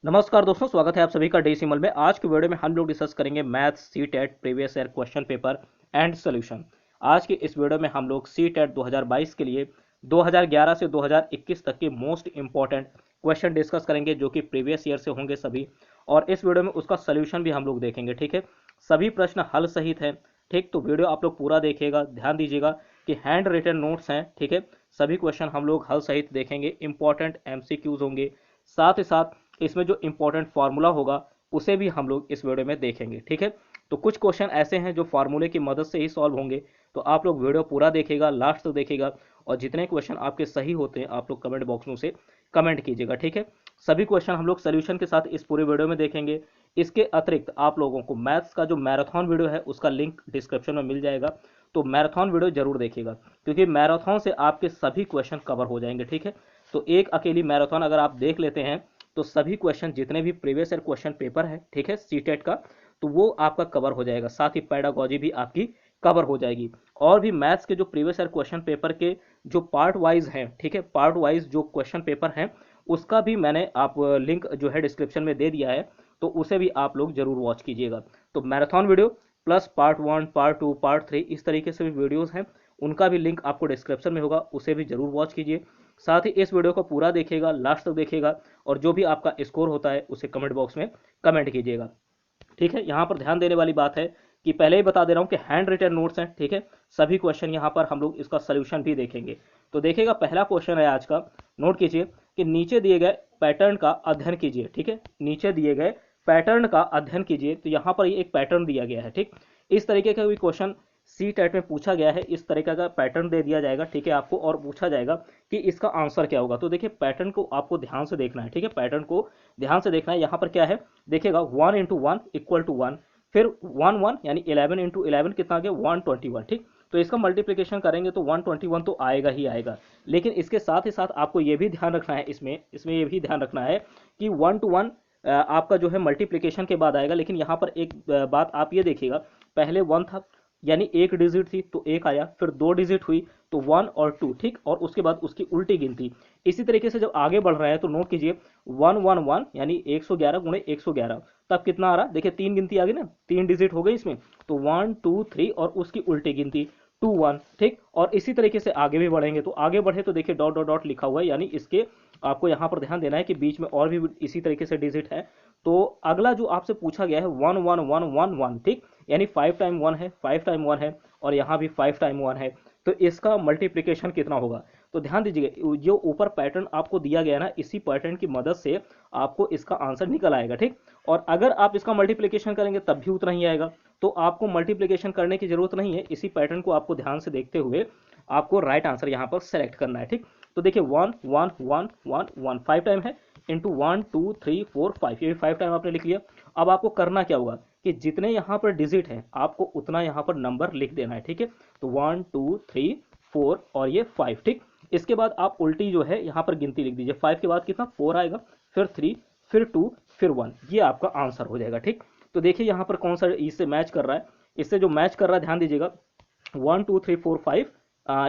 नमस्कार दोस्तों, स्वागत है आप सभी का डेसिमल में। आज की वीडियो में हम लोग डिस्कस करेंगे maths C TET previous year question paper and solution. आज की इस वीडियो में हम लोग सी टेट 2022 के लिए 2011 से 2021 तक के मोस्ट इंपॉर्टेंट क्वेश्चन डिस्कस करेंगे, जो कि प्रीवियस ईयर से होंगे सभी। और इस वीडियो में उसका सोल्यूशन भी हम लोग देखेंगे। ठीक है, सभी प्रश्न हल सहित है। ठीक, तो वीडियो आप लोग पूरा देखिएगा, ध्यान दीजिएगा कि हैंड रिटन नोट्स हैं। ठीक है, सभी क्वेश्चन हम लोग हल सहित देखेंगे, इंपॉर्टेंट एमसीक्यूज होंगे, साथ ही साथ इसमें जो इंपॉर्टेंट फार्मूला होगा उसे भी हम लोग इस वीडियो में देखेंगे। ठीक है, तो कुछ क्वेश्चन ऐसे हैं जो फार्मूले की मदद से ही सॉल्व होंगे, तो आप लोग वीडियो पूरा देखिएगा, लास्ट तक देखिएगा, और जितने क्वेश्चन आपके सही होते हैं आप लोग कमेंट बॉक्स में उसे कमेंट कीजिएगा। ठीक है, सभी क्वेश्चन हम लोग सोल्यूशन के साथ इस पूरे वीडियो में देखेंगे। इसके अतिरिक्त आप लोगों को मैथ्स का जो मैराथन वीडियो है उसका लिंक डिस्क्रिप्शन में मिल जाएगा, तो मैराथन वीडियो जरूर देखिएगा, क्योंकि मैराथन से आपके सभी क्वेश्चन कवर हो जाएंगे। ठीक है, तो एक अकेली मैराथन अगर आप देख लेते हैं तो सभी क्वेश्चन जितने भी प्रीवियस ईयर क्वेश्चन पेपर है, ठीक है, सीटेट का, तो वो आपका कवर हो जाएगा। साथ ही पेडागोजी भी आपकी कवर हो जाएगी। और भी मैथ्स के जो प्रीवियस ईयर क्वेश्चन पेपर के जो पार्ट वाइज हैं, ठीक है, पार्ट वाइज जो क्वेश्चन पेपर हैं उसका भी मैंने आप लिंक जो है डिस्क्रिप्शन में दे दिया है, तो उसे भी आप लोग जरूर वॉच कीजिएगा। तो marathon video plus part 1, part 2, part 3, इस तरीके से भी वीडियोस हैं, उनका भी लिंक आपको डिस्क्रिप्शन में होगा, उसे भी जरूर वॉच कीजिए। साथ ही इस वीडियो को पूरा देखिएगा, लास्ट तक देखिएगा, और जो भी आपका स्कोर होता है उसे कमेंट बॉक्स में कमेंट कीजिएगा। ठीक है, यहाँ पर ध्यान देने वाली बात है कि पहले ही बता दे रहा हूँ कि हैंड रिटन नोट्स हैं। ठीक है, सभी क्वेश्चन यहाँ पर हम लोग इसका सोल्यूशन भी देखेंगे। तो देखिएगा, पहला क्वेश्चन है आज का, नोट कीजिए कि नीचे दिए गए पैटर्न का अध्ययन कीजिए। ठीक है, नीचे दिए गए पैटर्न का अध्ययन कीजिए, तो यहाँ पर ये एक पैटर्न दिया गया है। ठीक, इस तरीके का भी क्वेश्चन सी टेट में पूछा गया है, इस तरीके का पैटर्न दे दिया जाएगा। ठीक है, आपको और पूछा जाएगा कि इसका आंसर क्या होगा। तो देखिए, पैटर्न को आपको ध्यान से देखना है। ठीक है, पैटर्न को ध्यान से देखना है। यहाँ पर क्या है, देखिएगा, 1 इंटू 1 इक्वल टू 1, फिर 1 1 यानी 11 इंटू 11 कितना आ गया, 121। ठीक, तो इसका मल्टीप्लीकेशन करेंगे तो 121 तो आएगा ही आएगा। लेकिन इसके साथ ही साथ आपको ये भी ध्यान रखना है, इसमें ये भी ध्यान रखना है कि 1 to 1 आपका जो है मल्टीप्लीकेशन के बाद आएगा। लेकिन यहाँ पर एक बात आप ये देखिएगा, पहले 1 था यानी एक डिजिट थी तो एक आया, फिर 2 डिजिट हुई तो 1 और 2। ठीक, और उसके बाद उसकी उल्टी गिनती। इसी तरीके से जब आगे बढ़ रहा है तो नोट कीजिए 111 यानी 111 गुणे 111, तब कितना आ रहा, देखिए 3 गिनती आ गई ना, 3 डिजिट हो गई इसमें, तो 1 2 3 और उसकी उल्टी गिनती 2 1। ठीक, और इसी तरीके से आगे भी बढ़ेंगे, तो आगे बढ़े तो देखिए डॉट डॉट डॉट लिखा हुआ है, यानी इसके आपको यहाँ पर ध्यान देना है कि बीच में और भी इसी तरीके से डिजिट है। तो अगला जो आपसे पूछा गया है 1 1 1 1 1, ठीक, यानी 5 टाइम 1 है, 5 टाइम 1 है, और यहाँ भी 5 टाइम 1 है, तो इसका मल्टीप्लिकेशन कितना होगा। तो ध्यान दीजिएगा, जो ऊपर पैटर्न आपको दिया गया ना, इसी पैटर्न की मदद से आपको इसका आंसर निकल आएगा। ठीक, और अगर आप इसका मल्टीप्लिकेशन करेंगे तब भी उतना ही आएगा, तो आपको मल्टीप्लिकेशन करने की जरूरत नहीं है। इसी पैटर्न को आपको ध्यान से देखते हुए आपको राइट आंसर यहाँ पर सेलेक्ट करना है। ठीक, तो देखिए 1 1 1 1 1 5 टाइम है, इंटू 1 2 3 4 5, ये 5 टाइम आपने लिख लिया। अब आपको करना क्या होगा कि जितने यहाँ पर डिजिट हैं आपको उतना यहाँ पर नंबर लिख देना है। ठीक है, तो 1 2 3 4 और ये 5। ठीक, इसके बाद आप उल्टी जो है यहाँ पर गिनती लिख दीजिए, 5 के बाद कितना 4 आएगा, फिर 3, फिर 2, फिर 1, ये आपका आंसर हो जाएगा। ठीक, तो देखिए यहाँ पर कौन सा इससे मैच कर रहा है, इससे जो मैच कर रहा है ध्यान दीजिएगा 1 2 3 4 5,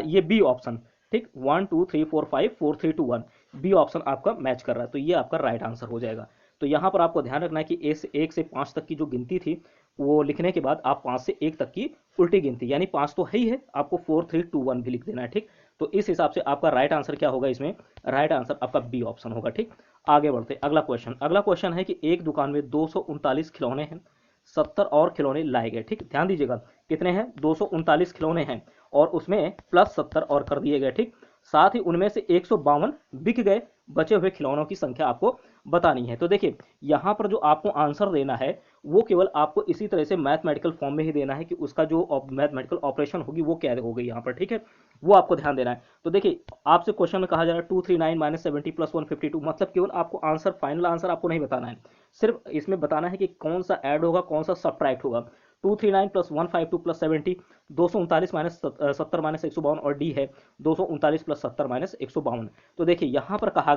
ये बी ऑप्शन। ठीक, 1 2 3 4 5 4 3 2 1, बी ऑप्शन आपका मैच कर रहा है, तो ये आपका राइट आंसर हो जाएगा। तो यहाँ पर आपको ध्यान रखना है कि एक से 5 तक की जो गिनती थी वो लिखने के बाद आप 5 से 1 तक की उल्टी गिनती, यानी 5 तो है ही है, आपको 4 3 2 1 भी लिख देना है। ठीक, तो इस हिसाब से आपका राइट आंसर क्या होगा, इसमें राइट आंसर आपका बी ऑप्शन होगा। ठीक, आगे बढ़ते अगला क्वेश्चन है कि एक दुकान में 239 खिलौने हैं, 70 और खिलौने लाए गए। ठीक, ध्यान दीजिएगा कितने हैं, 239 खिलौने हैं और उसमें प्लस 70 और कर दिए गए। ठीक, साथ ही उनमें से 152 बिक गए, बचे हुए खिलौनों की संख्या आपको बतानी है। तो देखिए यहाँ पर जो आपको आंसर देना है वो केवल आपको इसी तरह से मैथमेटिकल फॉर्म में ही देना है कि उसका जो मैथमेटिकल ऑपरेशन होगी वो क्या होगी यहाँ पर। ठीक है, वो आपको ध्यान देना है। तो देखिए आपसे क्वेश्चन में कहा जा रहा है 239 माइनस 70 प्लस 152, मतलब केवल आपको आंसर, फाइनल आंसर आपको नहीं बताना है, सिर्फ इसमें बताना है कि कौन सा ऐड होगा, कौन सा सब्ट्रैक्ट होगा। 239 प्लस 152 प्लस 70, 239 माइनस 70 माइनस 152, और डी है 239 प्लस 70 माइनस 152। तो देखिए यहाँ पर कहा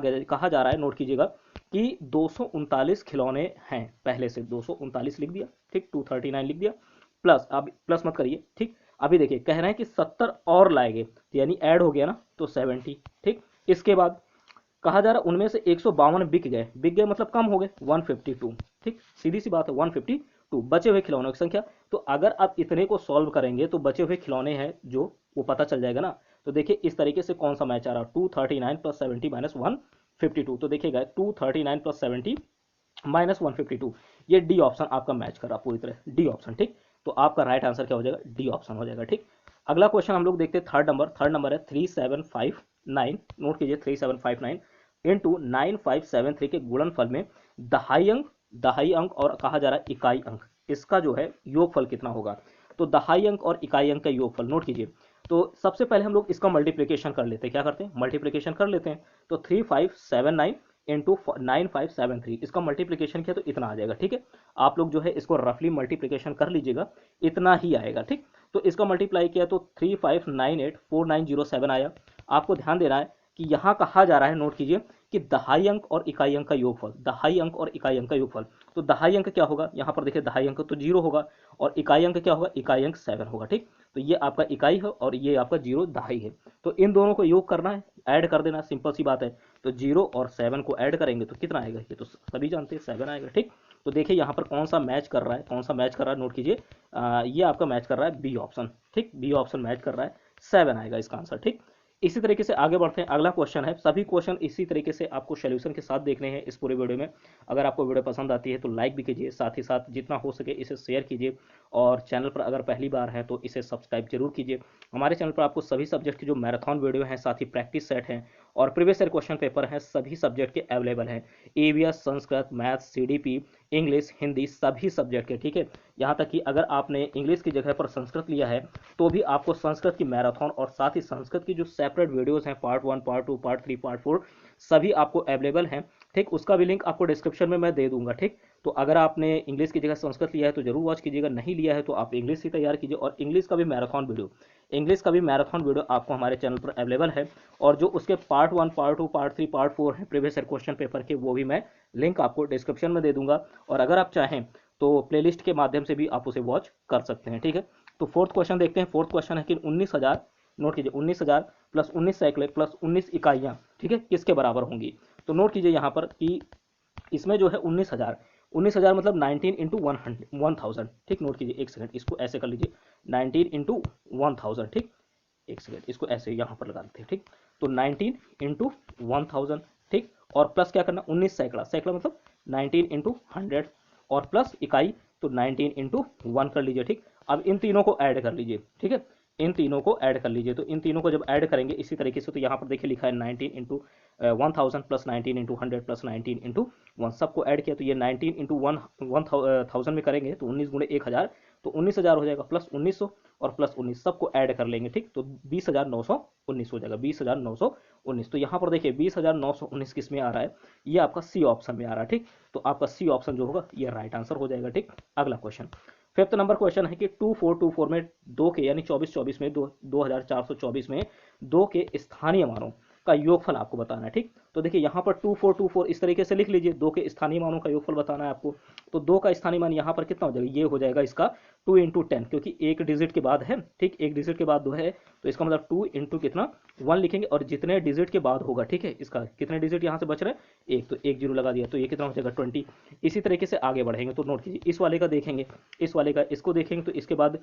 जा रहा है, नोट कीजिएगा कि 239 खिलौने हैं, पहले से 239 लिख दिया। ठीक, 239 लिख दिया, प्लस, अब प्लस मत करिए। ठीक, अभी देखिए कह रहे हैं कि 70 और लाएंगे, यानी ऐड हो गया ना, तो 70। ठीक, इसके बाद कहा जा रहा है उनमें से 152 बिक गए मतलब कम हो गए 152। ठीक, सीधी सी बात है 152 बचे हुए खिलौनों की संख्या। तो अगर आप इतने को सॉल्व करेंगे तो बचे हुए खिलौने हैं जो वो पता चल जाएगा ना। तो देखिए इस तरीके से कौन सा मैच आ रहा है, 239 प्लस 70 माइनस 152। तो देखिएगा 239 प्लस 70 माइनस 152, ये डी ऑप्शन आपका मैच कर रहा पूरी तरह, डी ऑप्शन। ठीक, तो आपका राइट आंसर क्या हो जाएगा, डी ऑप्शन हो जाएगा। ठीक, अगला क्वेश्चन हम लोग देखते हैं थर्ड नंबर है 3759। नोट कीजिए 3759 इंटू 9573 के गुणनफल में दहाई अंक और कहा जा रहा है इकाई अंक, इसका जो है योगफल कितना होगा। तो दहाई अंक और इकाई अंक का योगफल नोट कीजिए। तो सबसे पहले हम लोग इसका मल्टीप्लिकेशन कर लेते हैं, क्या करते हैं मल्टीप्लिकेशन कर लेते हैं। तो 3579 इंटू 9573 इसका मल्टीप्लिकेशन किया तो इतना आ जाएगा। ठीक है, आप लोग जो है इसको रफली मल्टीप्लिकेशन कर लीजिएगा, इतना ही आएगा। ठीक, तो इसका मल्टीप्लाई किया तो 35984907 आया। आपको ध्यान देना है कि यहाँ कहा जा रहा है, नोट कीजिए कि दहाई अंक और इकाई अंक का योगफल, दहाई अंक और इकाई अंक का योगफल। तो दहाई अंक क्या होगा, यहाँ पर देखिए दहाई अंक तो 0 होगा, और इकाई अंक क्या होगा, इकाई अंक 7 होगा। ठीक, तो ये आपका इकाई है और ये आपका 0 दहाई है। तो इन दोनों को योग करना है, ऐड कर देना, सिंपल सी बात है। तो 0 और 7 को ऐड करेंगे तो कितना आएगा, ये तो सभी जानते हैं 7 आएगा। ठीक, तो देखिए यहाँ पर कौन सा मैच कर रहा है, कौन सा मैच कर रहा है, नोट कीजिए ये आपका मैच कर रहा है बी ऑप्शन। ठीक, बी ऑप्शन मैच कर रहा है, 7 आएगा इसका आंसर। ठीक, इसी तरीके से आगे बढ़ते हैं, अगला क्वेश्चन है। सभी क्वेश्चन इसी तरीके से आपको सोल्यूशन के साथ देखने हैं इस पूरे वीडियो में। अगर आपको वीडियो पसंद आती है तो लाइक भी कीजिए, साथ ही साथ जितना हो सके इसे शेयर कीजिए, और चैनल पर अगर पहली बार है तो इसे सब्सक्राइब जरूर कीजिए। हमारे चैनल पर आपको सभी सब्जेक्ट की जो मैराथन वीडियो हैं, साथ ही प्रैक्टिस सेट हैं और प्रीवियस ईयर क्वेश्चन पेपर हैं, सभी सब्जेक्ट के अवेलेबल हैं। EVS, Sanskrit, maths, CDP, English, Hindi, सभी सब्जेक्ट के। ठीक है, यहाँ तक कि अगर आपने इंग्लिश की जगह पर संस्कृत लिया है तो भी आपको संस्कृत की मैराथन और साथ ही संस्कृत की जो सेपरेट वीडियोस हैं, पार्ट 1, पार्ट 2, पार्ट 3, पार्ट 4, सभी आपको अवेलेबल हैं। ठीक, उसका भी लिंक आपको डिस्क्रिप्शन में मैं दे दूंगा। ठीक, तो अगर आपने इंग्लिश की जगह संस्कृत लिया है तो जरूर वॉच कीजिएगा, नहीं लिया है तो आप इंग्लिश ही तैयार कीजिए। और इंग्लिश का भी मैराथन वीडियो आपको हमारे चैनल पर अवेलेबल है, और जो उसके पार्ट 1, पार्ट 2, पार्ट 3, पार्ट 4 है प्रीवियस ईयर क्वेश्चन पेपर के, वो भी मैं लिंक आपको डिस्क्रिप्शन में दे दूंगा। और अगर आप चाहें तो प्लेलिस्ट के माध्यम से भी आप उसे वॉच कर सकते हैं। ठीक है, तो फोर्थ क्वेश्चन देखते हैं। फोर्थ क्वेश्चन है कि 19,000, नोट कीजिए 19,000 प्लस 19 सैकड़े प्लस 19 इकाइयाँ, ठीक है, किसके बराबर होंगी। तो नोट कीजिए यहाँ पर कि इसमें जो है 19,000 मतलब 19 इंटू 1000। ठीक, नोट कीजिए, एक सेकंड इसको ऐसे कर लीजिए, 19 इंटू 1000। ठीक, एक सेकंड इसको ऐसे यहाँ पर लगा देते हैं। ठीक, तो 19 इंटू 1000। ठीक, और प्लस क्या करना, 19 सैकड़ा, सैकड़ा मतलब 19 इंटू 100, और प्लस इकाई तो 19 इंटू 1 कर लीजिए। ठीक, अब इन तीनों को ऐड कर लीजिए। ठीक है, इन तीनों को ऐड कर लीजिए। तो इन तीनों को जब ऐड करेंगे इसी तरीके से, तो यहाँ पर देखिए लिखा है 19 into 1000 plus 19 into 100 plus 19 into 1, सबको ऐड किया तो ये 19 इंटू 1000 में करेंगे तो 19 गुणे 1000, तो 19,000 हो जाएगा, प्लस 1900 और प्लस 19 सबको ऐड कर लेंगे। ठीक, तो 20,919 हो जाएगा, 20,919। तो यहाँ पर देखिए 20,919 किस में आ रहा है, ये आपका सी ऑप्शन में आ रहा है। ठीक, तो आपका सी ऑप्शन जो होगा ये राइट आंसर हो जाएगा। ठीक, अगला क्वेश्चन, फिफ्थ नंबर क्वेश्चन है कि 2424 में 2 के यानी 2424 में 2424 में 2 के स्थानीय मानों का योगफल आपको बताना है। ठीक, तो देखिए यहाँ पर 2424 इस तरीके से लिख लीजिए, 2 के स्थानीय मानों का योगफल बताना है आपको। तो 2 का स्थानीय मान यहाँ पर कितना हो जाएगा, ये हो जाएगा इसका 2 इंटू 10, क्योंकि एक डिजिट के बाद है। ठीक, एक डिजिट के बाद 2 है, तो इसका मतलब 2 इंटू कितना 1 लिखेंगे, और जितने डिजिट के बाद होगा, ठीक है, इसका कितने डिजिट यहाँ से बच रहे हैं, एक, तो एक जीरो लगा दिया, तो ये कितना हो जाएगा 20। इसी तरीके से आगे बढ़ेंगे तो नोट कीजिए, इस वाले का देखेंगे, इस वाले का इसको देखेंगे, तो इसके बाद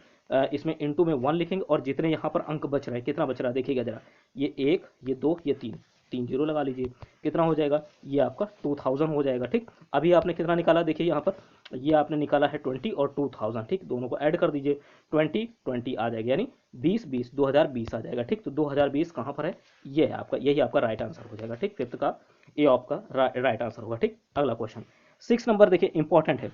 इसमें इंटू में 1 लिखेंगे, और जितने यहाँ पर अंक बच रहे हैं, कितना बच रहा है देखिएगा जरा, ये 1, ये 2, ये 3, 3 जीरो लगा लीजिए, कितना हो जाएगा, ये आपका 2000 हो जाएगा। ठीक, अभी आपने कितना निकाला देखिए यहाँ पर, ये आपने निकाला है 20 और 2000। ठीक, दोनों को ऐड कर दीजिए, 20 आ जाएगा, यानी 2020 आ जाएगा। ठीक, तो 2020 कहाँ पर है, ये है आपका, यही आपका राइट आंसर हो जाएगा। ठीक, फिफ्थ का ए आपका राइट आंसर होगा। ठीक, अगला क्वेश्चन 6 नंबर देखिए, इंपॉर्टेंट है।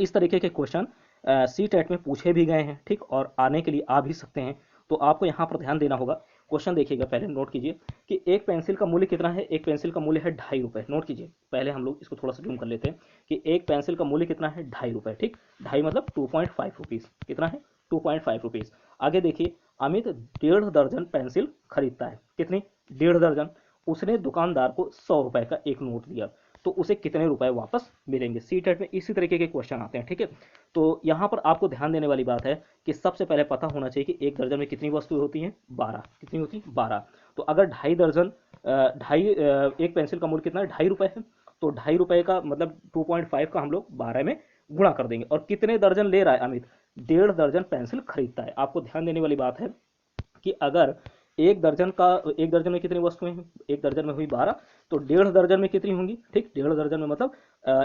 इस तरीके के क्वेश्चन सी टेट में पूछे भी गए हैं। ठीक, और आने के लिए आ भी सकते हैं, तो आपको यहाँ पर ध्यान देना होगा। क्वेश्चन देखिएगा, पहले नोट कीजिए कि एक पेंसिल का मूल्य कितना है, एक पेंसिल का मूल्य है 2.5 रुपये। नोट कीजिए, पहले हम लोग इसको थोड़ा सा जूम कर लेते हैं कि एक पेंसिल का मूल्य कितना है, 2.5 रुपये। ठीक, 2.5 मतलब 2.5 रुपीज़, कितना है 2.5 रुपीज़। आगे देखिए, अमित 1.5 दर्जन पेंसिल खरीदता है, कितनी 1.5 दर्जन। उसने दुकानदार को 100 रुपये का एक नोट दिया, तो उसे कितने रुपए वापस मिलेंगे। सी टेट में इसी तरीके के क्वेश्चन आते हैं। ठीक है, तो यहाँ पर आपको ध्यान देने वाली बात है कि सबसे पहले पता होना चाहिए कि एक दर्जन में कितनी वस्तुएं होती हैं, 12। कितनी होती हैं, 12। तो अगर 2.5 दर्जन ढाई एक पेंसिल का मूल्य कितना है, ₹2.5 है। तो ₹2.5 का मतलब 2.5 का हम लोग 12 में गुणा कर देंगे। और कितने दर्जन ले रहा है अमित, 1.5 दर्जन पेंसिल खरीदता है। आपको ध्यान देने वाली बात है कि अगर एक दर्जन में कितनी वस्तुएं हैं, एक दर्जन में हुई 12, तो 1.5 दर्जन में कितनी होंगी, ठीक, 1.5 दर्जन में मतलब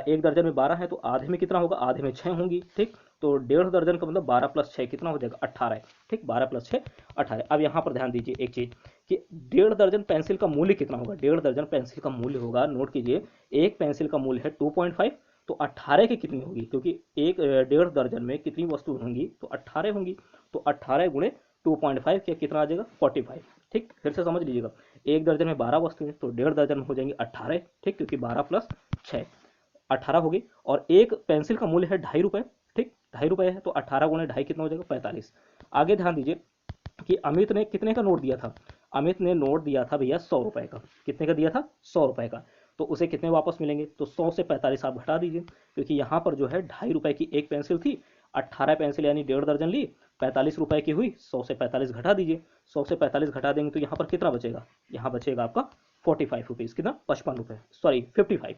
एक दर्जन में 12 है तो आधे में कितना होगा, आधे में 6 होंगी, ठीक। तो 1.5 दर्जन का मतलब 12 + 6 कितना हो जाएगा, 18 है, ठीक, 12 + 6 18। अब यहाँ पर ध्यान दीजिए एक चीज कि 1.5 दर्जन पेंसिल का मूल्य कितना होगा, 1.5 दर्जन पेंसिल का मूल्य होगा, नोट कीजिए, एक पेंसिल का मूल्य है 2.5, तो 18 की कितनी होगी, क्योंकि एक 1.5 दर्जन में कितनी वस्तु होंगी, तो 18 होंगी। तो 18 गुणे 2.5 क्या कितना आ जाएगा, 45, ठीक। फिर से समझ लीजिएगा, एक दर्जन में 12 वस्तुएं तो 1.5 दर्जन में हो जाएंगे 18, ठीक, क्योंकि 12 + 6 18 होगी। और एक पेंसिल का मूल्य है ₹2.5, ठीक, ₹2.5 है, तो 18 गुणे 2.5 कितना हो जाएगा, 45। आगे ध्यान दीजिए कि अमित ने कितने का नोट दिया था, अमित ने नोट दिया था भैया ₹100 का। कितने का दिया था, ₹100 का। तो उसे कितने वापस मिलेंगे, तो 100 से 45 आप घटा दीजिए, क्योंकि यहाँ पर जो है ₹2.5 की एक पेंसिल थी, 18 पेंसिल यानी 1.5 दर्जन ली, ₹45 की हुई, 100 से 45 घटा दीजिए, 100 से 45 घटा देंगे तो यहाँ पर कितना बचेगा, यहाँ बचेगा आपका 45 रुपीज़, कितना, ₹55, सॉरी 55,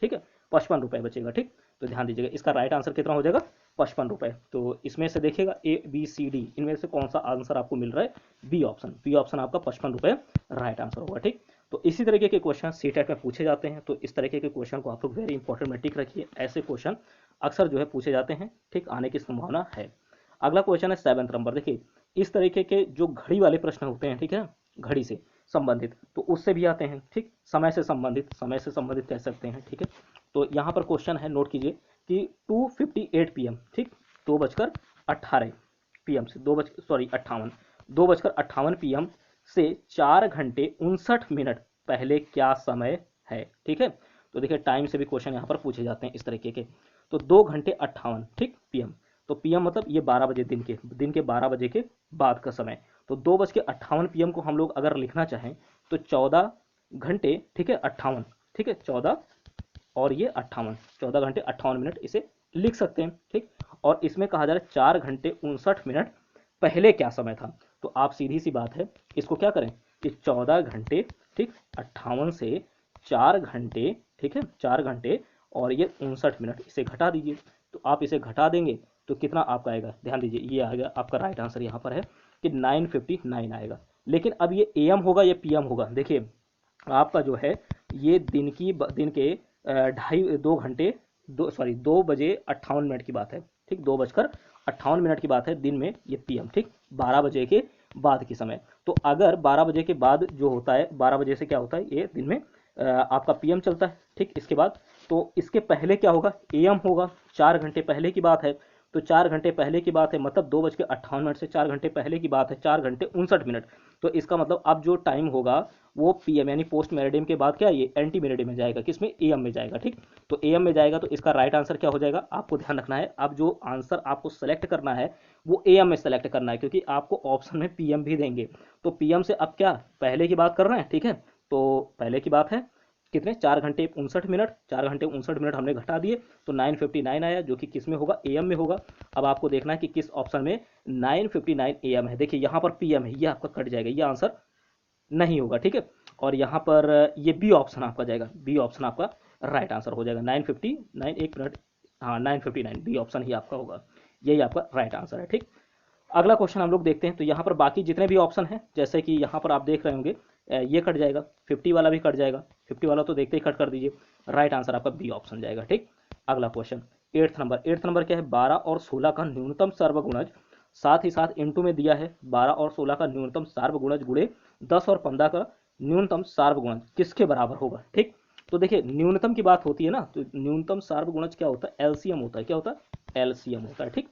ठीक है, ₹55 बचेगा, ठीक। तो ध्यान दीजिएगा इसका राइट आंसर कितना हो जाएगा, ₹55। तो इसमें से देखिएगा A B C D इनमें से कौन सा आंसर आपको मिल रहा है, बी ऑप्शन आपका ₹55 राइट आंसर होगा, ठीक। तो इसी तरीके के क्वेश्चन सीटेट में पूछे जाते हैं। तो इस तरीके के क्वेश्चन को आप लोग वेरी इंपॉर्टेंट में टिक रखिए, ऐसे क्वेश्चन अक्सर जो है पूछे जाते हैं, ठीक, आने की संभावना है। अगला क्वेश्चन है 7th नंबर। देखिए इस तरीके के जो घड़ी वाले प्रश्न होते हैं, ठीक है, घड़ी से संबंधित, तो उससे भी आते हैं, ठीक, समय से संबंधित कह सकते हैं, ठीक है। तो यहाँ पर क्वेश्चन है, नोट कीजिए कि 2:58 PM, ठीक, 2:18 PM से 2:58 PM से 4 घंटे 59 मिनट पहले क्या समय है, ठीक है। तो देखिए टाइम से भी क्वेश्चन यहाँ पर पूछे जाते हैं इस तरीके के। तो 2:58, ठीक, PM, तो PM मतलब ये 12 बजे दिन के 12 बजे के बाद का समय। तो 2:58 PM को हम लोग अगर लिखना चाहें तो 14 घंटे, ठीक है, 58, ठीक है, 14 और ये 58, 14 घंटे 58 मिनट इसे लिख सकते हैं, ठीक। और इसमें कहा जा रहा है 4 घंटे 59 मिनट पहले क्या समय था। तो आप सीधी सी बात है, इसको क्या करें कि 14 घंटे, ठीक, 58 से 4 घंटे, ठीक है, 4 घंटे और ये 59 मिनट इसे घटा दीजिए। तो आप इसे घटा देंगे तो कितना आपका आएगा, ध्यान दीजिए, ये आएगा आपका राइट आंसर यहाँ पर है कि 9:59 आएगा। लेकिन अब ये AM होगा या PM होगा, देखिए आपका जो है ये दिन के 2 घंटे 2 बजे 58 मिनट की बात है, ठीक, 2:58 की बात है दिन में, ये PM, ठीक, 12 बजे के बाद की समय। तो अगर 12 बजे के बाद जो होता है, 12 बजे से क्या होता है, ये दिन में आपका PM चलता है, ठीक। इसके बाद तो इसके पहले क्या होगा, AM होगा, 4 घंटे पहले की बात है। तो 4 घंटे पहले की बात है मतलब 2:58 से 4 घंटे पहले की बात है, 4 घंटे 59 मिनट। तो इसका मतलब अब जो टाइम होगा वो PM यानी पोस्ट मेरिडियम के बाद क्या, ये एंटी मेरिडियम में जाएगा, किसमें, AM में जाएगा, ठीक। तो AM में जाएगा तो इसका राइट आंसर क्या हो जाएगा, आपको ध्यान रखना है, अब जो आंसर आपको सेलेक्ट करना है वो AM में सेलेक्ट करना है, क्योंकि आपको ऑप्शन में PM भी देंगे। तो PM से अब क्या पहले की बात कर रहे हैं, ठीक है। तो पहले की बात है कितने, 4 घंटे 59 मिनट, 4 घंटे 59 मिनट हमने घटा दिए तो 9:59 आया, जो कि किस में होगा, AM में होगा। अब आपको देखना है कि किस ऑप्शन में 9:59 AM है। देखिए यहाँ पर PM है, ये आपका कट जाएगा, ये आंसर नहीं होगा, ठीक है। और यहाँ पर ये बी ऑप्शन आपका जाएगा, बी ऑप्शन आपका राइट आंसर हो जाएगा, 9:59, एक मिनट, हाँ 9:59, बी ऑप्शन ही आपका होगा, यही आपका राइट आंसर है, ठीक। अगला क्वेश्चन हम लोग देखते हैं। तो यहाँ पर बाकी जितने भी ऑप्शन हैं, जैसे कि यहाँ पर आप देख रहे होंगे ये कट जाएगा, 50 वाला भी कट जाएगा, 50 वाला तो देखते ही कट कर दीजिए, राइट आंसर आपका बी ऑप्शन जाएगा, ठीक। अगला क्वेश्चन 8th नंबर क्या है, 12 और 16 का न्यूनतम सर्वगुणज, साथ ही साथ इंटू में दिया है 12 और 16 का न्यूनतम सार्वगुणज गुणे 10 और 15 का न्यूनतम सार्वगुणज किसके बराबर होगा, ठीक। तो देखिए न्यूनतम की बात होती है ना, तो न्यूनतम सार्वगुणज क्या होता है, LCM होता है, क्या होता है, LCM होता है, ठीक।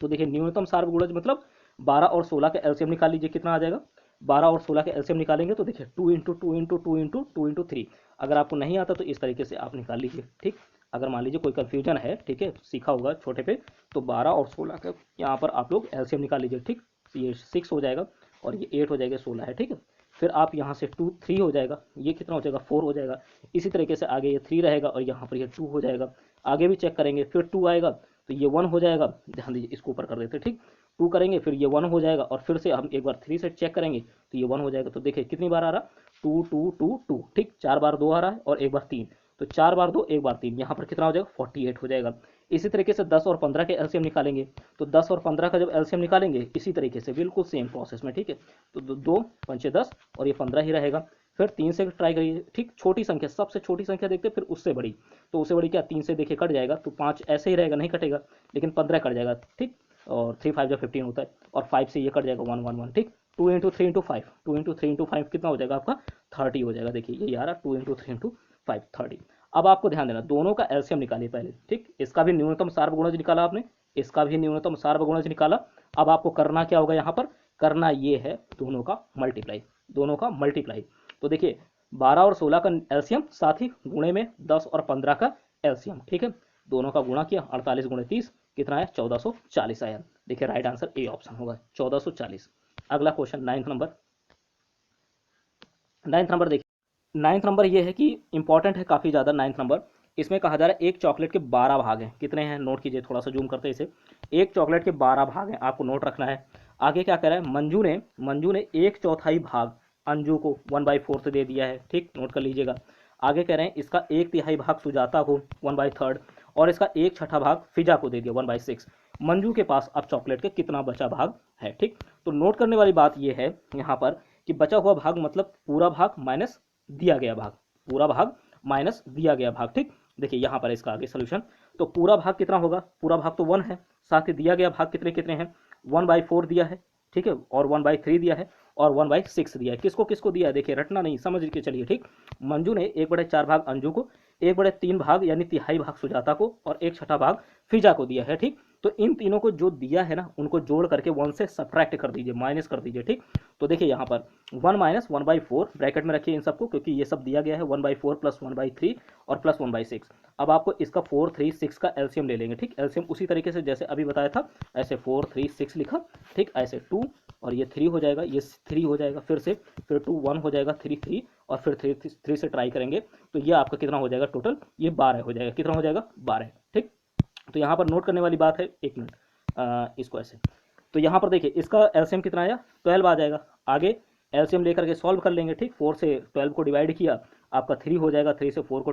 तो देखिए न्यूनतम सार्वगुणज मतलब 12 और 16 का एलसीएम निकाल लीजिए, कितना आ जाएगा, 12 और 16 का एलसीएम निकालेंगे तो देखिए 2 × 2 × 2 × 2 × 3। अगर आपको नहीं आता तो इस तरीके से आप निकाल लीजिए, ठीक। अगर मान लीजिए कोई कंफ्यूजन है, ठीक है, सीखा होगा छोटे पे, तो 12 और 16 का यहाँ पर आप लोग एलसीएम निकाल लीजिए, ठीक। ये 6 हो जाएगा और ये 8 हो जाएगा, 16 है, ठीक है। फिर आप यहाँ से 3 हो जाएगा, ये कितना हो जाएगा, 4 हो जाएगा। इसी तरीके से आगे ये 3 रहेगा और यहाँ पर ये 2 हो जाएगा। आगे भी चेक करेंगे, फिर 2 आएगा तो ये 1 हो जाएगा, ध्यान दीजिए इसको ऊपर कर देते हैं, ठीक। 2 करेंगे फिर ये 1 हो जाएगा, और फिर से हम एक बार 3 से चेक करेंगे तो ये 1 हो जाएगा। तो देखिए कितनी बार आ रहा, 2 2 2 2, ठीक, 4 बार 2 आ रहा है और एक बार 3, तो 4 बार 2 एक बार 3, यहाँ पर कितना हो जाएगा 48 हो जाएगा। इसी तरीके से 10 और 15 के एलसीएम निकालेंगे, तो 10 और 15 का जब एलसीएम निकालेंगे इसी तरीके से बिल्कुल सेम प्रोसेस में, ठीक है। तो 2 5 10 और ये 15 ही रहेगा। फिर 3 से ट्राई करिए, ठीक, छोटी संख्या, सबसे छोटी संख्या देखते फिर उससे बड़ी, तो उससे बड़ी क्या 3 से देखिए कट जाएगा, तो 5 ऐसे ही रहेगा नहीं कटेगा, लेकिन 15 कट जाएगा, ठीक, और 3 5 जब 15 होता है, और 5 से ये कट जाएगा 1 1 1, ठीक। 2 इंटू 3 इंटू 5, 2 इंटू 3 इंटू 5 कितना हो जाएगा आपका 30 हो जाएगा। देखिए ये आ रहा 2 इंटू 3 इंटू 5 30। अब आपको ध्यान देना दोनों का एलसीएम निकालिए पहले, ठीक, इसका भी न्यूनतम सार्वगुणज निकाला आपने, इसका भी न्यूनतम सार्वगुणज निकाला। अब आपको करना क्या होगा, यहाँ पर करना ये है दोनों का मल्टीप्लाई, दोनों का मल्टीप्लाई। तो देखिए 12 और 16 का एलसीएम, साथ ही गुणे में 10 और 15 का एलसीएम, ठीक है, दोनों का गुणा किया, 48 गुणे 30 कितना है 1440 आया। देखिए राइट आंसर ए ऑप्शन होगा 1440। अगला question 9th number, 9th number देखिए, 9th नंबर ये है कि इंपॉर्टेंट है काफ़ी ज़्यादा 9th नंबर। इसमें कहा जा रहा है एक चॉकलेट के 12 भाग हैं, कितने हैं नोट कीजिए, थोड़ा सा जूम करते हैं इसे। एक चॉकलेट के 12 भाग हैं, आपको नोट रखना है। आगे क्या कह रहा है, मंजू ने 1/4 भाग अंजू को 1/4 दे दिया है, ठीक, नोट कर लीजिएगा। आगे कह रहे हैं इसका 1/3 भाग सुजाता को 1/3, और इसका 1/6 भाग फिजा को दे दिया 1/6। मंजू के पास अब चॉकलेट के कितना बचा भाग है, ठीक। तो नोट करने वाली बात यह है यहाँ पर कि बचा हुआ भाग मतलब पूरा भाग माइनस दिया गया भाग, पूरा भाग माइनस दिया गया भाग, ठीक। देखिए यहाँ पर इसका आगे सोल्यूशन, तो पूरा भाग कितना होगा, पूरा भाग तो 1 है, साथ ही दिया गया भाग कितने कितने हैं 1/4 दिया है, ठीक है, और 1/3 दिया है, और 1/6 दिया है। किसको किसको दिया है देखिए, रटना नहीं, समझ के चलिए, ठीक। मंजू ने 1/4 भाग अंजू को, 1/3 भाग यानी तिहाई भाग सुजाता को, और 1/6 भाग फिजा को दिया है, ठीक। तो इन तीनों को जो दिया है ना उनको जोड़ करके 1 से सब्ट्रैक्ट कर दीजिए, माइनस कर दीजिए, ठीक। तो देखिए यहाँ पर 1 माइनस 1/4 ब्रैकेट में रखिए इन सबको, क्योंकि ये सब दिया गया है 1/4 प्लस 1/3 और प्लस 1/6। अब आपको इसका 4 3 6 का एलसीएम ले लेंगे, ठीक। एलसीएम उसी तरीके से जैसे अभी बताया था, ऐसे 4 3 6 लिखा, ठीक, ऐसे 2 और ये 3 हो जाएगा, ये 3 हो जाएगा, फिर 2 1 हो जाएगा, 3 3 और फिर 3 से ट्राई करेंगे तो ये आपका कितना हो जाएगा टोटल, ये 12 हो जाएगा, कितना हो जाएगा 12, ठीक। तो यहाँ पर नोट करने वाली बात है, एक मिनट इसको ऐसे, तो यहाँ पर देखिए इसका एलसीएम कितना आया 12 आ जाएगा। आगे एलसीएम लेकर के सॉल्व कर लेंगे, ठीक, 4 से 12 को डिवाइड किया आपका 3 हो जाएगा, 3 से 4 को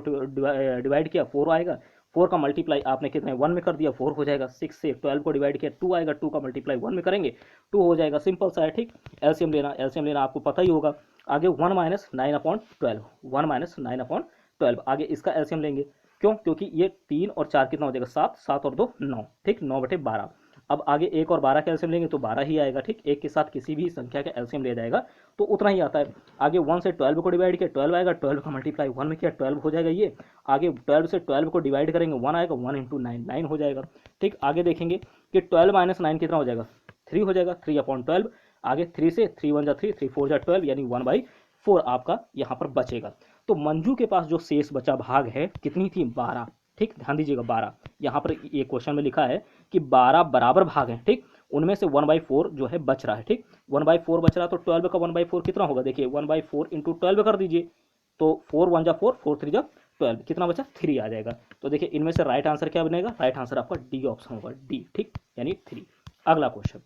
डिवाइड किया 4 आएगा, 4 का मल्टीप्लाई आपने कितने 1 में कर दिया 4 हो जाएगा, 6 से 12 को डिवाइड किया 2 आएगा, 2 का मल्टीप्लाई 1 में करेंगे 2 हो जाएगा, सिंपल सा है, ठीक। एलसीएम लेना आपको पता ही होगा। आगे 1 माइनस 9/12, 1 माइनस 9/12, आगे इसका एलसीएम लेंगे, क्यों, क्योंकि ये 3 और 4 कितना हो जाएगा 7, 7 और 2 9, ठीक, 9/12। अब आगे 1 और 12 का एलसीएम लेंगे तो 12 ही आएगा, ठीक, एक के साथ किसी भी संख्या का एलसीएम ले जाएगा तो उतना ही आता है। आगे 1 से 12 को डिवाइड किया 12 आएगा, 12 का मल्टीप्लाई 1 में किया 12 हो जाएगा ये। आगे 12 से 12 को डिवाइड करेंगे 1 आएगा, 1 इंटू 9 9 हो जाएगा, ठीक। आगे देखेंगे कि 12 माइनस 9 कितना हो जाएगा 3 हो जाएगा, 3/12। आगे 3 से 3 1 जा 3, 3 4 जा 12 यानी 1/4 आपका यहाँ पर बचेगा। तो मंजू के पास जो शेष बचा भाग है कितनी थी 12, ठीक, ध्यान दीजिएगा 12, यहाँ पर ये क्वेश्चन में लिखा है कि 12 बराबर भाग हैं, ठीक, उनमें से 1/4 जो है बच रहा है, ठीक, 1/4 बच रहा है, तो 12 का 1/4 कितना होगा देखिए 1/4 इंटू 12 कर दीजिए, तो 4 1 जा 4, 4 3 जा 12, कितना बचा 3 आ जाएगा। तो देखिए इनमें से राइट आंसर क्या बनेगा, राइट आंसर आपका डी ऑप्शन होगा, डी, ठीक, यानी 3। अगला क्वेश्चन,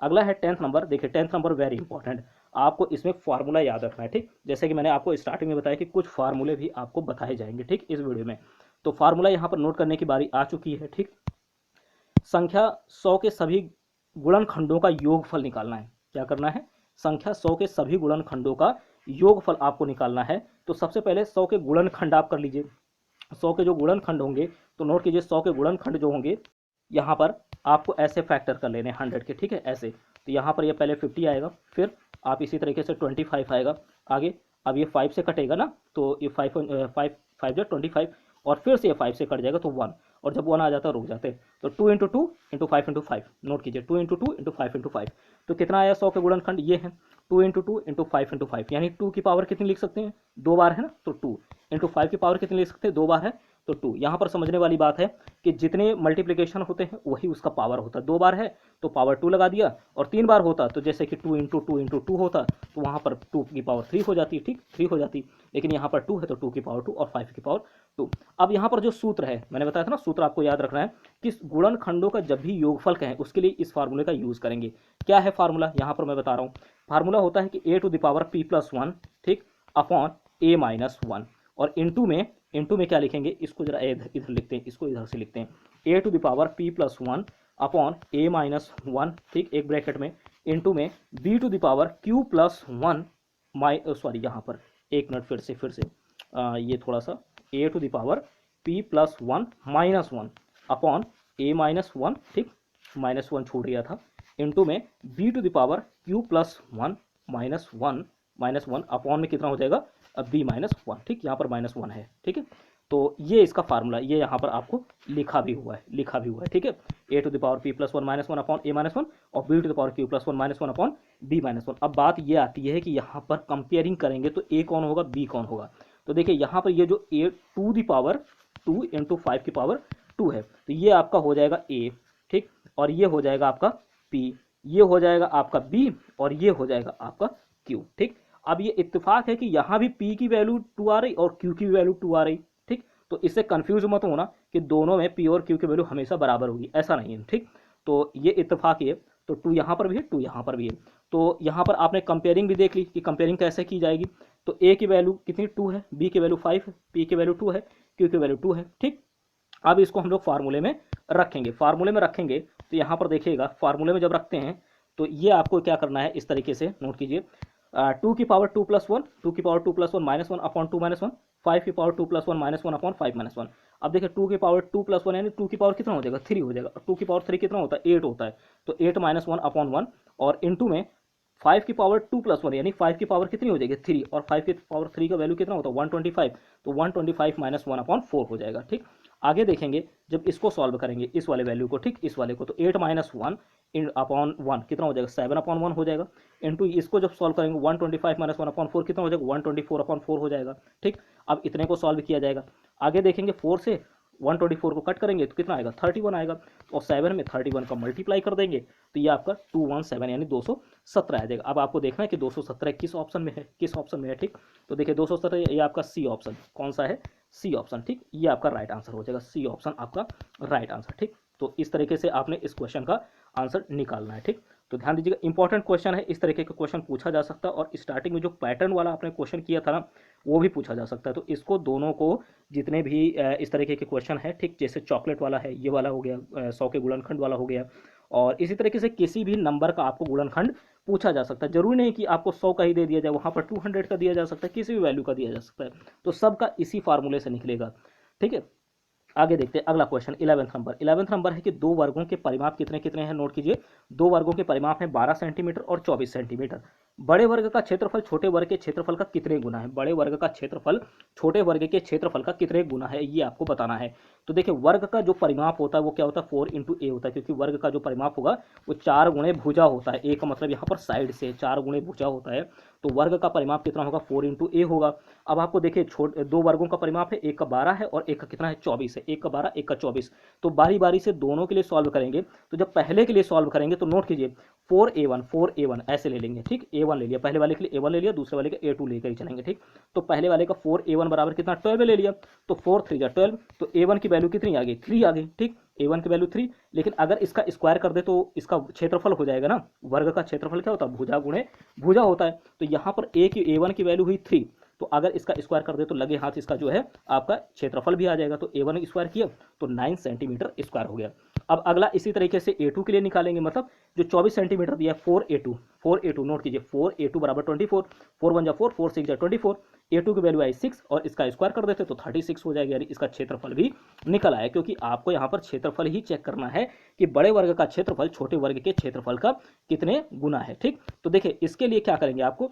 अगला है 10th नंबर। देखिए 10th नंबर वेरी इंपॉर्टेंट, आपको इसमें फार्मूला याद रखना है, ठीक, जैसे कि मैंने आपको स्टार्टिंग में बताया कि कुछ फार्मूले भी आपको बताए जाएंगे, ठीक, इस वीडियो में। तो फार्मूला यहाँ पर नोट करने की बारी आ चुकी है, ठीक। संख्या 100 के सभी गुणनखंडों का योगफल निकालना है। क्या करना है, संख्या 100 के सभी गुणनखंडों का योगफल आपको निकालना है। तो सबसे पहले 100 के गुणनखंड आप कर लीजिए, 100 के जो गुणनखंड होंगे तो नोट कीजिए 100 के गुणनखंड जो होंगे यहाँ पर आपको ऐसे फैक्टर कर लेने 100 के, ठीक है, ऐसे। तो यहाँ पर ये पहले 50 आएगा, फिर आप इसी तरीके से 25 आएगा, आगे अब ये 5 से कटेगा ना तो ये 5 जो 25, और फिर से ये 5 से कट जाएगा तो 1, और जब 1 आ जाता है रुक जाते हैं, तो 2 इंटू 2 इंटू 5 इंटू 5, नोट कीजिए 2 इंटू 2 इंटू 5 इंटू 5। तो कितना आया 100 के गुणनखंड ये है 2 इंटू 2 इंटू 5 इंटू 5, यानी 2 की पावर कितनी लिख सकते हैं 2 बार है ना, तो 2 इंटू 5 की पावर कितनी लिख सकते हैं 2 बार है, तो 2। यहाँ पर समझने वाली बात है कि जितने मल्टीप्लिकेशन होते हैं वही उसका पावर होता है, 2 बार है तो पावर 2 लगा दिया, और 3 बार होता तो जैसे कि 2 इंटू 2 इंटू 2 होता तो वहाँ पर 2 की पावर 3 हो जाती, ठीक, 3 हो जाती, लेकिन यहाँ पर 2 है तो 2 की पावर 2 और 5 की पावर 2। अब यहाँ पर जो सूत्र है, मैंने बताया था ना, सूत्र आपको याद रखना है कि गुणनखंडों का जब भी योगफल कहें उसके लिए इस फार्मूले का यूज करेंगे। क्या है फार्मूला, यहाँ पर मैं बता रहा हूँ। फार्मूला होता है कि a to the power p+1, ठीक, अपॉन a-1, और इंटू में क्या लिखेंगे, इसको जरा इधर लिखते हैं, इसको इधर से लिखते हैं, a to the power p+1 upon a-1, ठीक, एक ब्रैकेट में, इंटू में b to the power q+1 sorry यहाँ पर एक मिनट, फिर से ये थोड़ा सा, a to the power p+1 -1 upon a-1, ठीक, -1 छूट गया था, इंटू में b to the power q+1 -1 upon में कितना हो जाएगा, अब b-1, ठीक, यहाँ पर -1 है, ठीक है। तो ये इसका फार्मूला, ये यहाँ पर आपको लिखा भी हुआ है, ठीक है, a to the power p+1 -1 upon a-1 और b to the power q+1 -1 upon b-1। अब बात ये आती है कि यहाँ पर कंपेयरिंग करेंगे तो a कौन होगा, b कौन होगा। तो देखिए यहाँ पर ये जो a to the power 2 into 5 की पावर 2 है, तो ये आपका हो जाएगा a, ठीक, और ये हो जाएगा आपका p, ये हो जाएगा आपका b, और ये हो जाएगा आपका q, ठीक। अब ये इत्तेफाक है कि यहाँ भी p की वैल्यू 2 आ रही और q की वैल्यू 2 आ रही, ठीक। तो इससे कंफ्यूज मत होना कि दोनों में p और q की वैल्यू हमेशा बराबर होगी, ऐसा नहीं है, ठीक। तो ये इत्तेफाक है, तो 2 यहाँ पर भी है, 2 यहाँ पर भी है। तो यहाँ पर आपने कंपेयरिंग भी देख ली कि कंपेयरिंग कैसे की जाएगी। तो a की वैल्यू कितनी 2 है, b की वैल्यू 5 है, p की वैल्यू 2 है, q की वैल्यू 2 है, ठीक। अब इसको हम लोग फार्मूले में रखेंगे, तो यहाँ पर देखिएगा फार्मूले में जब रखते हैं तो ये आपको क्या करना है, इस तरीके से नोट कीजिए, 2 की पावर 2+1, 2 की पावर 2+1 -1 अपॉन 2 -1, 5 की पावर 2+1 -1 अपॉन 5 -1। अब देखिए 2 की पावर 2+1 यानी 2 की पावर कितना हो जाएगा, 3 हो जाएगा, 2 की पावर 3 कितना होता है, 8 होता है, तो 8 -1 अपॉन 1, और इंटू में 5 की पावर 2+1 यानी 5 की पावर कितनी हो जाएगी, 3, और 5 की पावर 3 का वैल्यू कितना होता है, 125, तो 125 -1 अपॉन 4 हो जाएगा, ठीक। आगे देखेंगे जब इसको सॉल्व करेंगे, इस वाले वैल्यू को, ठीक, इस वाले को, तो 8 -1 अपॉन 1 कितना हो जाएगा, 7 अपॉन 1 हो जाएगा, इंटू इसको जब सॉल्व करेंगे 125 -1 अपॉन 4 कितना हो जाएगा, 124 अपॉन 4 हो जाएगा, ठीक। अब इतने को सॉल्व किया जाएगा। आगे देखेंगे 4 से 124 को कट करेंगे तो कितना आएगा, 31 आएगा, और 7 में 31 का मल्टीप्लाई कर देंगे तो ये आपका 217 यानी 217 आ जाएगा। अब आपको देखना है कि 217 किस ऑप्शन में है, ठीक। तो देखिए 217 ये आपका सी ऑप्शन, कौन सा है, सी ऑप्शन, ठीक, ये आपका राइट आंसर हो जाएगा, सी ऑप्शन आपका राइट आंसर, ठीक। तो इस तरीके से आपने इस क्वेश्चन का आंसर निकालना है, ठीक। तो ध्यान दीजिएगा, इंपॉर्टेंट क्वेश्चन है, इस तरीके का क्वेश्चन पूछा जा सकता है, और स्टार्टिंग में जो पैटर्न वाला आपने क्वेश्चन किया था ना, वो भी पूछा जा सकता है। तो इसको दोनों को, जितने भी इस तरीके के क्वेश्चन है, ठीक, जैसे चॉकलेट वाला है, ये वाला हो गया, 100 के गुणनखंड वाला हो गया, और इसी तरीके से किसी भी नंबर का आपको गुणनखंड पूछा जा सकता है। जरूरी नहीं कि आपको 100 का ही दे दिया जाए, वहाँ पर 200 का दिया जा सकता है, किसी भी वैल्यू का दिया जा सकता है, तो सबका इसी फार्मूले से निकलेगा, ठीक है। आगे देखते हैं अगला क्वेश्चन, 11th नंबर है कि दो वर्गों के परिमाप कितने कितने हैं, नोट कीजिए। दो वर्गों के परिमाप हैं 12 सेंटीमीटर और 24 सेंटीमीटर। बड़े वर्ग का क्षेत्रफल छोटे वर्ग के क्षेत्रफल का कितने गुना है, बड़े वर्ग का क्षेत्रफल छोटे वर्ग के क्षेत्रफल का कितने गुना है, ये आपको बताना है। तो देखिए वर्ग का जो परिमाप होता है वो क्या होता है, 4 × a होता है, क्योंकि वर्ग का जो परिमाप होगा वो 4 गुणे भुजा होता है, a का मतलब यहाँ पर साइड से 4 गुणे भुजा होता है, तो वर्ग का परिमाप कितना होगा, 4 × a होगा। अब आपको देखिए दो वर्गों का परिमाप है, एक का 12 है और एक का कितना है, 24 है, एक का 12 एक का 24। तो बारी बारी से दोनों के लिए सॉल्व करेंगे। तो जब पहले के लिए सॉल्व करेंगे तो नोट कीजिए 4a1 ऐसे ले लेंगे, ठीक, a1 ले लिया, पहले वाले के लिए a1 ले लिया, दूसरे वाले का a2 लेकर ही चलेंगे, ठीक। तो पहले वाले का 4a1 बराबर कितना 12 ले लिया, तो 4 3 जा 12, तो a1 की वैल्यू कितनी आ गई, 3 आ गई, ठीक, a1 की वैल्यू 3। लेकिन अगर इसका स्क्वायर कर दे तो इसका क्षेत्रफल हो जाएगा ना, वर्ग का क्षेत्रफल क्या होता है, भुजा गुणे भुजा होता है। तो यहाँ पर a1 की वैल्यू हुई 3, तो अगर इसका स्क्वायर कर दे तो लगे हाथ इसका जो है आपका क्षेत्रफल भी आ जाएगा। तो a1 स्क्वायर किया तो 9 सेंटीमीटर स्क्वायर हो गया। अब अगला इसी तरीके से a2 के लिए निकालेंगे, मतलब जो 24 सेंटीमीटर दिया है 4a2 नोट कीजिए, 4a2 बराबर 24, 4 1 जा 4, 4 6 जा 24, a2 की वैल्यू आई 6 और इसका स्क्वायर कर देते तो 36 हो जाएगा, यानी इसका क्षेत्रफल भी निकल आया। क्योंकि आपको यहाँ पर क्षेत्रफल ही चेक करना है कि बड़े वर्ग का क्षेत्रफल छोटे वर्ग के क्षेत्रफल का कितने गुना है, ठीक। तो देखिए इसके लिए क्या करेंगे, आपको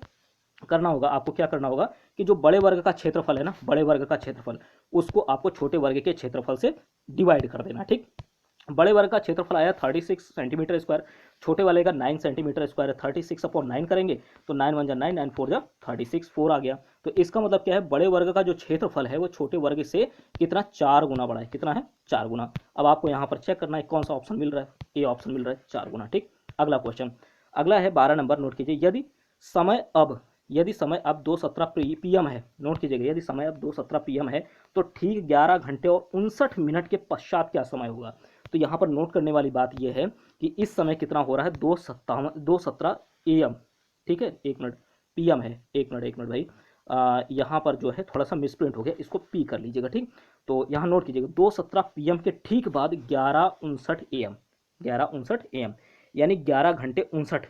क्या करना होगा कि जो बड़े वर्ग का क्षेत्रफल है ना, बड़े वर्ग का क्षेत्रफल उसको आपको छोटे वर्ग के क्षेत्रफल से डिवाइड कर देना, ठीक। बड़े वर्ग का क्षेत्रफल आया 36 सेंटीमीटर स्क्वायर, छोटे वाले का 9 सेंटीमीटर स्क्वायर है, 36 अपॉन 9 करेंगे तो 9 1 जा 9, 9 4 जा 36, 4 आ गया। तो इसका मतलब क्या है, बड़े वर्ग का जो क्षेत्रफल है वो छोटे वर्ग से कितना 4 गुना बड़ा है, कितना है 4 गुना। अब आपको यहाँ पर चेक करना है कौन सा ऑप्शन मिल रहा है, ए ऑप्शन मिल रहा है 4 गुना, ठीक। अगला क्वेश्चन, अगला है 12 नंबर, नोट कीजिए। यदि समय अब यदि समय अब 2:17 PM है, नोट कीजिएगा, यदि समय अब 2:17 PM है तो ठीक 11 घंटे और 59 मिनट के पश्चात क्या समय होगा। तो यहाँ पर नोट करने वाली बात यह है कि इस समय कितना हो रहा है, 2:17 AM, ठीक है, 1 मिनट, PM है, 1 मिनट भाई, यहाँ पर जो है थोड़ा सा मिसप्रिंट हो गया, इसको पी कर लीजिएगा, ठीक। तो यहाँ नोट कीजिएगा 2:17 PM के ठीक बाद 11:59 AM, 11:59 AM, यानी 11 घंटे 59,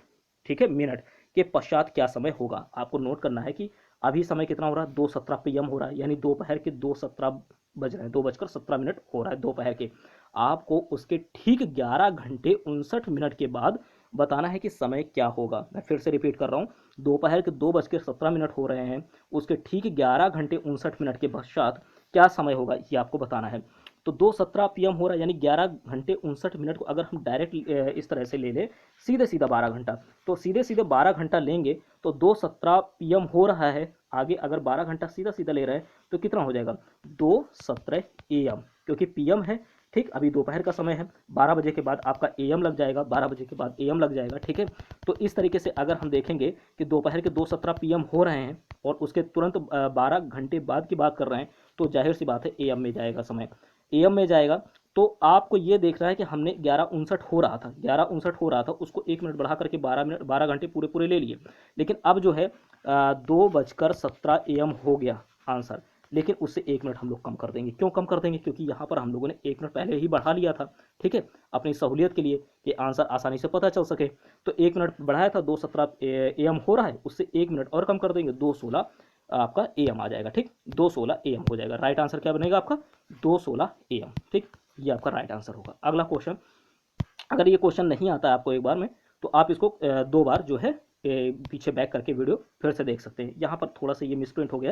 ठीक है, मिनट के पश्चात क्या समय होगा। आपको नोट करना है कि अभी समय कितना हो रहा है, 2:17 PM हो रहा है, यानी दोपहर के 2:17 बज रहे हैं, 2:17 हो रहा है दोपहर के। आपको उसके ठीक 11 घंटे 59 मिनट के बाद बताना है कि समय क्या होगा। मैं फिर से रिपीट कर रहा हूँ, दोपहर के 2:17 हो रहे हैं, उसके ठीक 11 घंटे 59 मिनट के पश्चात क्या समय होगा, ये आपको बताना है। तो 2:17 PM हो रहा है, यानी 11 घंटे 59 मिनट को अगर हम डायरेक्ट इस तरह से ले लें, सीधे सीधा 12 घंटा, तो सीधे सीधे 12 घंटा लेंगे तो 2:17 PM हो रहा है, आगे अगर 12 घंटा सीधा सीधा ले रहे हैं तो कितना हो जाएगा, 2:17 AM, क्योंकि PM है, ठीक, अभी दोपहर का समय है, 12 बजे के बाद आपका AM लग जाएगा, 12 बजे के बाद AM लग जाएगा, ठीक है। तो इस तरीके से अगर हम देखेंगे कि दोपहर के 2:17 PM हो रहे हैं और उसके तुरंत 12 घंटे बाद की बात कर रहे हैं, तो जाहिर सी बात है AM में जाएगा समय, AM में जाएगा। तो आपको ये देख रहा है कि हमने 11:59 हो रहा था, 11:59 हो रहा था, उसको 1 मिनट बढ़ा करके 12 घंटे पूरे पूरे ले लिए, लेकिन अब जो है 2:17 AM हो गया आंसर, लेकिन उससे 1 मिनट हम लोग कम कर देंगे। क्यों कम कर देंगे, क्योंकि यहाँ पर हम लोगों ने 1 मिनट पहले ही बढ़ा लिया था, ठीक है, अपनी सहूलियत के लिए कि आंसर आसानी से पता चल सके। तो 1 मिनट बढ़ाया था, 2:17 AM हो रहा है, उससे 1 मिनट और कम कर देंगे, 2:16 आपका AM आ जाएगा, ठीक, 2:16 AM हो जाएगा। राइट आंसर क्या बनेगा आपका, 2:16 AM, ठीक, ये आपका राइट आंसर होगा। अगला क्वेश्चन, अगर ये क्वेश्चन नहीं आता है आपको एक बार में, तो आप इसको 2 बार जो है पीछे बैक करके वीडियो फिर से देख सकते हैं। यहाँ पर थोड़ा सा ये मिसप्रिंट हो गया,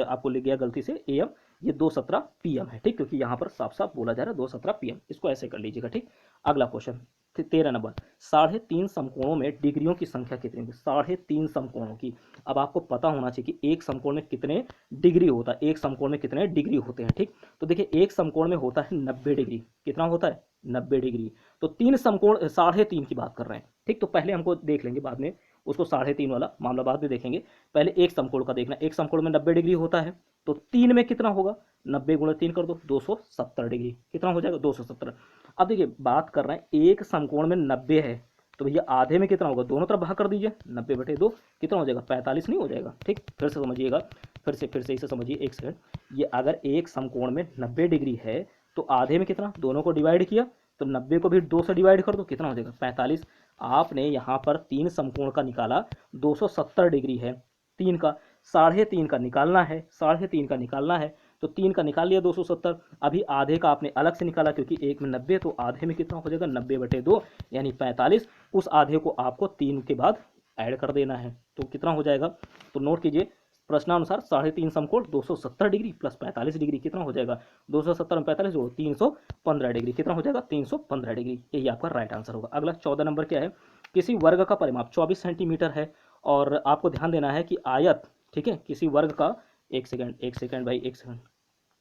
आपको लिख गया गलती से AM, ये 2:17 PM है, ठीक, क्योंकि यहाँ पर साफ साफ बोला जा रहा है 2:17 PM, इसको ऐसे कर लीजिएगा, ठीक। अगला क्वेश्चन 13 नंबर, 3.5 समकोणों में डिग्रियों की संख्या कितनी होगी, 3.5 समकोणों की। अब आपको पता होना चाहिए कि एक समकोण में कितने डिग्री होता है, एक समकोण में कितने डिग्री होते हैं, ठीक। तो देखिए एक समकोण में होता है 90 डिग्री, कितना होता है, 90 डिग्री। तो 3 समकोण 3.5 की बात कर रहे हैं, ठीक। तो पहले हमको देख लेंगे, बाद में उसको 3.5 वाला मामला बाद में देखेंगे, पहले एक समकोण का देखना। एक समकोण में 90 डिग्री होता है, तो 3 में कितना होगा, 90 गुणा 3 कर दो, 270 डिग्री, कितना हो जाएगा, 270। अब देखिए बात कर रहे हैं एक समकोण में 90 है, तो भैया आधे में कितना होगा, दोनों तरफ भाग कर दीजिए, 90/2 कितना हो जाएगा, 45 नहीं हो जाएगा, ठीक। फिर से समझिएगा, फिर से इसे समझिए, एक सेकंड, ये अगर एक समकोण में 90 डिग्री है तो आधे में कितना, दोनों को डिवाइड किया, तो 90 को भी 2 से डिवाइड कर दो, कितना हो जाएगा, 45। आपने यहाँ पर 3 समकोण का निकाला, 270 डिग्री है, 3 का 3.5 का निकालना है, 3.5 का निकालना है, तो 3 का निकाल लिया 270। अभी आधे का आपने अलग से निकाला, क्योंकि एक में 90, तो आधे में कितना हो जाएगा, 90/2 यानी 45। उस आधे को आपको 3 के बाद ऐड कर देना है, तो कितना हो जाएगा, तो नोट कीजिए प्रश्नानुसार 3.5 समकोण 270 डिग्री प्लस 45 डिग्री कितना हो जाएगा, 270 में 45 जोड़ो 315 डिग्री, कितना हो जाएगा, 315 डिग्री, यही आपका राइट आंसर होगा। अगला 14 नंबर क्या है, किसी वर्ग का परिमाप 24 सेंटीमीटर है, और आपको ध्यान देना है कि आयत, ठीक है, किसी वर्ग का, एक सेकंड भाई, एक सेकंड,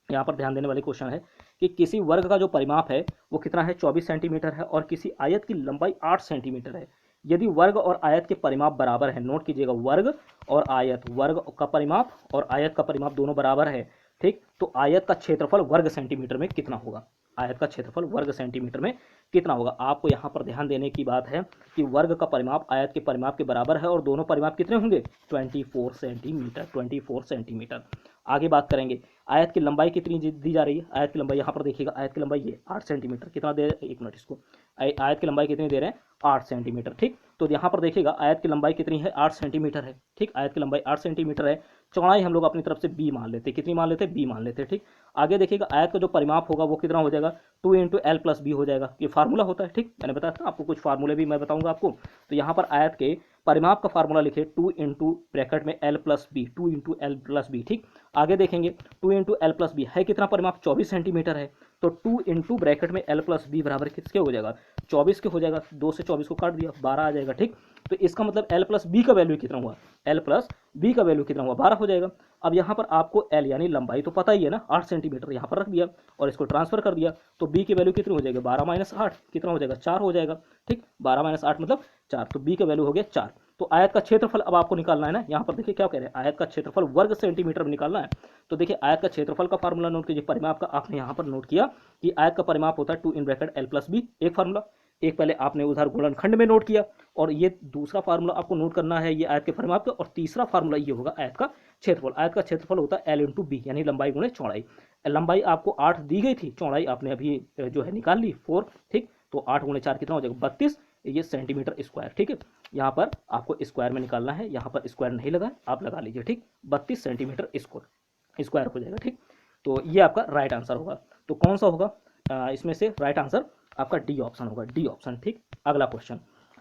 यहाँ पर ध्यान देने वाली क्वेश्चन है कि किसी वर्ग का जो परिमाप है वो कितना है, 24 सेंटीमीटर है, और किसी आयत की लंबाई 8 सेंटीमीटर है। यदि वर्ग और आयत के परिमाप बराबर है, नोट कीजिएगा, वर्ग और आयत, वर्ग का परिमाप और आयत का परिमाप दोनों बराबर है, ठीक, तो आयत का क्षेत्रफल वर्ग सेंटीमीटर में कितना होगा, आयत का क्षेत्रफल वर्ग सेंटीमीटर में कितना होगा। आपको यहाँ पर ध्यान देने की बात है कि वर्ग का परिमाप आयत के परिमाप के बराबर है, और दोनों परिमाप कितने होंगे, 24 सेंटीमीटर, 24 सेंटीमीटर। आगे बात करेंगे, आयत की लंबाई कितनी दी जा रही है, आयत की लंबाई यहाँ पर देखिएगा, आयत की लंबाई ये 8 सेंटीमीटर, कितना दे, एक मिनट, इसको आयत की लंबाई कितनी दे रहे हैं, 8 सेंटीमीटर, ठीक। तो यहाँ पर देखिएगा आयत की लंबाई कितनी है, 8 सेंटीमीटर है, ठीक, आयत की लंबाई 8 सेंटीमीटर है। चौड़ाई हम लोग अपनी तरफ से b मान लेते हैं, कितनी मान लेते हैं, b मान लेते हैं, ठीक। आगे देखिएगा आयत का जो परिमाप होगा वो कितना हो जाएगा, 2 × L + B हो जाएगा, ये फार्मूला होता है, ठीक, मैंने बताया था आपको, कुछ फार्मूले भी मैं बताऊंगा आपको। तो यहाँ पर आयत के परिमाप का फार्मूला लिखे, 2 × ब्रैकेट में L + B, 2 × L + B, ठीक। आगे देखेंगे 2 × L + B है कितना, परिमाप 24 सेंटीमीटर है, तो 2 × ब्रैकेट में L + B बराबर किसके हो जाएगा, 24 के हो जाएगा, 2 से 24 को काट दिया, 12 आ जाएगा, ठीक। तो इसका मतलब L + B का वैल्यू कितना हुआ, L + बी का वैल्यू कितना हुआ 12 हो जाएगा। अब यहाँ पर आपको एल यानी लंबाई तो पता ही है ना 8 सेंटीमीटर, यहाँ पर रख दिया और इसको ट्रांसफर कर दिया, तो बी की वैल्यू कितनी हो जाएगी 12 माइनस 8 कितना हो जाएगा 4 हो जाएगा। ठीक, 12 माइनस 8 मतलब 4, तो बी का वैल्यू हो गया 4। तो आयत का क्षेत्रफल अब आपको निकालना है ना, यहाँ पर देखिए क्या कह रहे हैं, आयत का क्षेत्रफल वर्ग सेंटीमीटर में निकालना है। तो देखिए आयत का क्षेत्रफल का फार्मूला नोट कीजिए, परिमाप का आपने यहाँ पर नोट किया कि आयत का परिमाप होता है 2 in bracket L plus B, एक फार्मूला, एक पहले आपने उधर गुणनखंड में नोट किया, और ये दूसरा फार्मूला आपको नोट करना है ये आयत के परिमाप का, और तीसरा फार्मूला ये होगा आयत का क्षेत्रफल। आयत का क्षेत्रफल होता है एल इंटू बी यानी लंबाई गुणे चौड़ाई। लंबाई आपको 8 दी गई थी, चौड़ाई आपने अभी जो है निकाल ली 4। ठीक, तो 8 गुणे 4 कितना हो जाएगा 32, ये सेंटीमीटर स्क्वायर। ठीक है, यहाँ पर आपको स्क्वायर में निकालना है, यहाँ पर स्क्वायर नहीं लगा आप लगा लीजिए। ठीक, 32 सेंटीमीटर स्क्वायर हो जाएगा। ठीक, तो ये आपका राइट आंसर होगा। तो कौन सा होगा इसमें से राइट आंसर आपका डी ऑप्शन होगा, डी ऑप्शन। ठीक, अगला क्वेश्चन,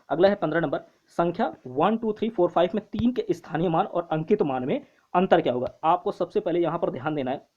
अगला है 15 नंबर, संख्या 1 2 3 4 5 में 3 के स्थानीय मान और अंकित मान में अंतर क्या होगा। आपको सबसे पहले यहाँ पर ध्यान देना है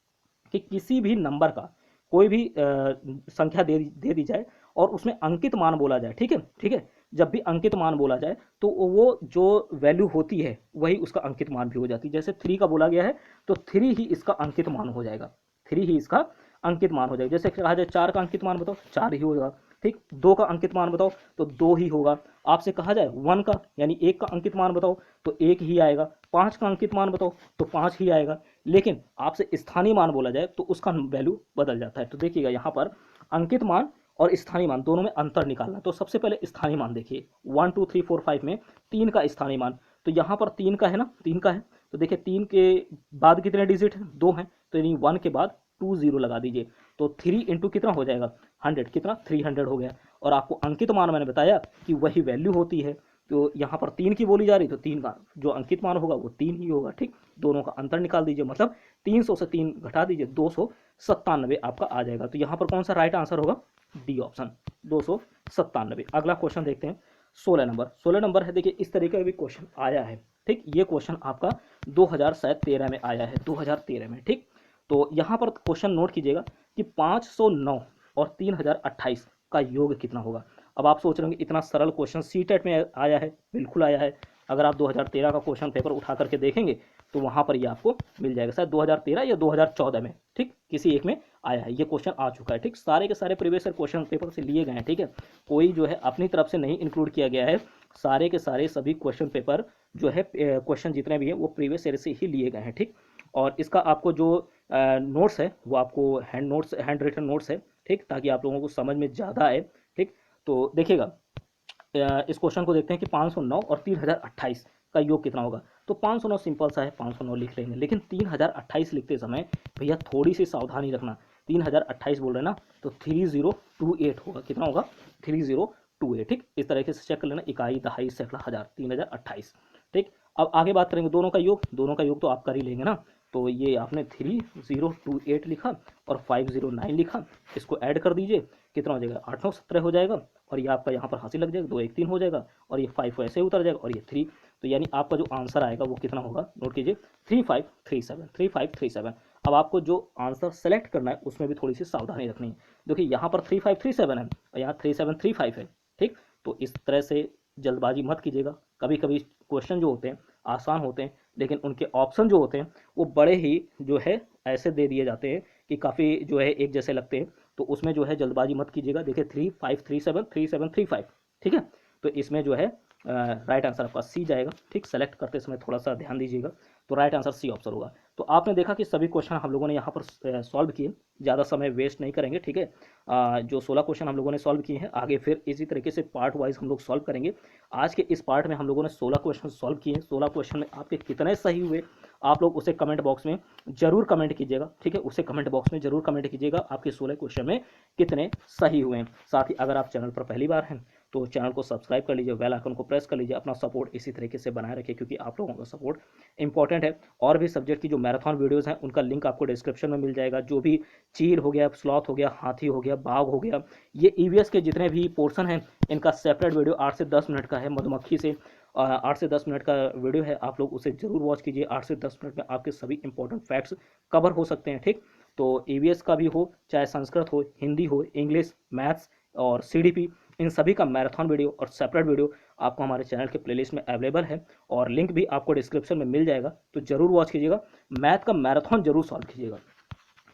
कि किसी भी नंबर का कोई भी संख्या दे दी जाए और उसमें अंकित मान बोला जाए। ठीक है, ठीक है, जब भी अंकित मान बोला जाए तो वो जो वैल्यू होती है वही उसका अंकित मान भी हो जाती है। जैसे 3 का बोला गया है तो 3 ही इसका अंकित मान हो जाएगा, 3 ही इसका अंकित मान हो जाएगा। जैसे कहा जाए 4 का अंकित मान बताओ 4 ही होगा। ठीक, 2 का अंकित मान बताओ तो 2 ही होगा। आपसे कहा जाए 1 का यानी 1 का अंकित मान बताओ तो 1 ही आएगा। 5 का अंकित मान बताओ तो 5 ही आएगा। लेकिन आपसे स्थानीय मान बोला जाए तो उसका वैल्यू बदल जाता है। तो देखिएगा यहाँ पर अंकित मान और स्थानीय मान दोनों में अंतर निकालना। तो सबसे पहले स्थानीय मान देखिए, 1 2 3 4 5 में 3 का स्थानीय मान, तो यहाँ पर 3 का है ना, 3 का है, तो देखिए 3 के बाद कितने डिजिट हैं 2 हैं, तो यानी 1 के बाद 2 0 लगा दीजिए, तो 3 इंटू कितना हो जाएगा 100, कितना 300 हो गया। और आपको अंकित मान मैंने बताया कि वही वैल्यू होती है, तो यहाँ पर 3 की बोली जा रही, तो 3 का जो अंकित मान होगा वो 3 ही होगा। ठीक, दोनों का अंतर निकाल दीजिए, मतलब 300 से 3 घटा दीजिए 297 आपका आ जाएगा। तो यहाँ पर कौन सा राइट आंसर होगा, डी ऑप्शन 297। अगला क्वेश्चन देखते हैं 16 नंबर। 16 नंबर है, देखिए इस तरीके का भी क्वेश्चन आया है। ठीक, ये क्वेश्चन आपका 2013 में आया है, 2013 में। ठीक, तो यहाँ पर क्वेश्चन नोट कीजिएगा कि 509 और 3028 का योग कितना होगा। अब आप सोच रहे होंगे इतना सरल क्वेश्चन सीटेट में आया है, बिल्कुल आया है। अगर आप 2013 का क्वेश्चन पेपर उठा करके देखेंगे तो वहाँ पर ये आपको मिल जाएगा, शायद 2013 या 2014 में। ठीक, किसी एक में आया है, ये क्वेश्चन आ चुका है। ठीक, सारे के सारे प्रीवियस ईयर क्वेश्चन पेपर से लिए गए हैं। ठीक है, कोई जो है अपनी तरफ से नहीं इंक्लूड किया गया है, सारे के सारे सभी क्वेश्चन पेपर जो है क्वेश्चन जितने भी हैं वो प्रीवियस ईयर से ही लिए गए हैं। ठीक, और इसका आपको जो नोट्स है वो आपको हैंड रिटन नोट्स है। ठीक, ताकि आप लोगों को समझ में ज़्यादा आए। ठीक, तो देखिएगा इस क्वेश्चन को देखते हैं कि 509 और 3028 का योग कितना होगा। तो 509 सिंपल सा है, 509 लिख लेंगे, लेकिन 3028 लिखते समय भैया थोड़ी सी सावधानी रखना। 3028 बोल रहे हैं ना, तो 3028 होगा, कितना होगा 3028। ठीक, इस तरीके से चेक कर लेना, इकाई दहाई सैकड़ा हज़ार 3028। ठीक, अब आगे बात करेंगे दोनों का योग, दोनों का योग तो आप कर ही लेंगे ना। तो ये आपने 3028 लिखा और 509 लिखा, इसको ऐड कर दीजिए, कितना हो जाएगा 8 9 17 हो जाएगा, और ये आपका यहाँ पर हंसी लग जाएगा, 2 1 3 हो जाएगा, और ये 5 ऐसे ही उतर जाएगा, और ये 3। तो यानी आपका जो आंसर आएगा वो कितना होगा, नोट कीजिए 3537। अब आपको जो आंसर सेलेक्ट करना है उसमें भी थोड़ी सी सावधानी रखनी है। देखिए यहाँ पर 3537 है और यहाँ 3735 है। ठीक, तो इस तरह से जल्दबाजी मत कीजिएगा। कभी कभी क्वेश्चन जो होते हैं आसान होते हैं, लेकिन उनके ऑप्शन जो होते हैं वो बड़े ही जो है ऐसे दे दिए जाते हैं कि काफ़ी जो है एक जैसे लगते हैं। तो उसमें जो है जल्दबाजी मत कीजिएगा। देखिए 3537 ठीक है, तो इसमें जो है राइट आंसर आपका सी जाएगा। ठीक, सेलेक्ट करते समय थोड़ा सा ध्यान दीजिएगा, तो राइट आंसर सी ऑप्शन होगा। तो आपने देखा कि सभी क्वेश्चन हम लोगों ने यहाँ पर सॉल्व किए, ज़्यादा समय वेस्ट नहीं करेंगे। ठीक है, जो 16 क्वेश्चन हम लोगों ने सॉल्व किए हैं, आगे फिर इसी तरीके से पार्ट वाइज हम लोग सॉल्व करेंगे। आज के इस पार्ट में हम लोगों ने 16 क्वेश्चन सॉल्व किए हैं। 16 क्वेश्चन में आपके कितने सही हुए आप लोग उसे कमेंट बॉक्स में जरूर कमेंट कीजिएगा। ठीक है, उसे कमेंट बॉक्स में जरूर कमेंट कीजिएगा आपके 16 क्वेश्चन में कितने सही हुए हैं। साथ ही अगर आप चैनल पर पहली बार हैं तो चैनल को सब्सक्राइब कर लीजिए, बेल आइकन को प्रेस कर लीजिए। अपना सपोर्ट इसी तरीके से बनाए रखिए, क्योंकि आप लोगों का सपोर्ट इंपॉर्टेंट है। और भी सब्जेक्ट की जो मैराथन वीडियोस हैं उनका लिंक आपको डिस्क्रिप्शन में मिल जाएगा। जो भी चील हो गया, स्लॉथ हो गया, हाथी हो गया, बाघ हो गया, ये ईवीएस के जितने भी पोर्शन हैं इनका सेपरेट वीडियो 8 से 10 मिनट का है। मधुमक्खी से 8 से 10 मिनट का वीडियो है, आप लोग उसे जरूर वॉच कीजिए। 8 से 10 मिनट में आपके सभी इंपॉर्टेंट फैक्ट्स कवर हो सकते हैं। ठीक, तो ईवीएस का भी हो, चाहे संस्कृत हो, हिंदी हो, इंग्लिश, मैथ्स और सीडीपी, इन सभी का मैराथन वीडियो और सेपरेट वीडियो आपको हमारे चैनल के प्लेलिस्ट में अवेलेबल है और लिंक भी आपको डिस्क्रिप्शन में मिल जाएगा, तो जरूर वॉच कीजिएगा। मैथ का मैराथन जरूर सॉल्व कीजिएगा,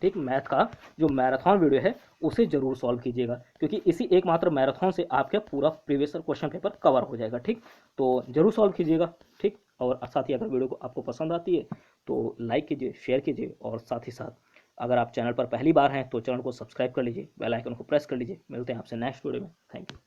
ठीक। मैथ का जो मैराथन वीडियो है उसे जरूर सॉल्व कीजिएगा, क्योंकि इसी एकमात्र मैराथन से आपका पूरा previous year question paper cover हो जाएगा, ठीक। तो जरूर सॉल्व कीजिएगा, ठीक। और साथ ही अगर वीडियो को आपको पसंद आती है तो लाइक कीजिए, शेयर कीजिए, और साथ ही साथ अगर आप चैनल पर पहली बार हैं तो चैनल को सब्सक्राइब कर लीजिए, बेल आइकन को प्रेस कर लीजिए। मिलते हैं आपसे नेक्स्ट वीडियो में। Thank you.